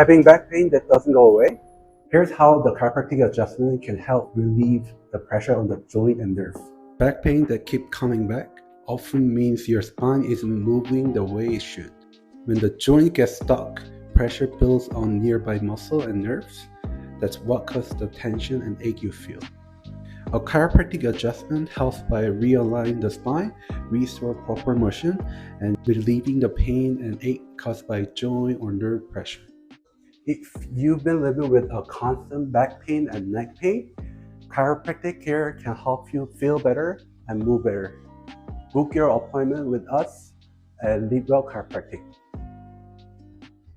Having back pain that doesn't go away? Here's how the chiropractic adjustment can help relieve the pressure on the joint and nerve. Back pain that keeps coming back often means your spine isn't moving the way it should. When the joint gets stuck, pressure builds on nearby muscle and nerves. That's what causes the tension and ache you feel. A chiropractic adjustment helps by realigning the spine, restore proper motion, and relieving the pain and ache caused by joint or nerve pressure. If you've been living with a constant back pain and neck pain, chiropractic care can help you feel better and move better. Book your appointment with us at Live Well Chiropractic.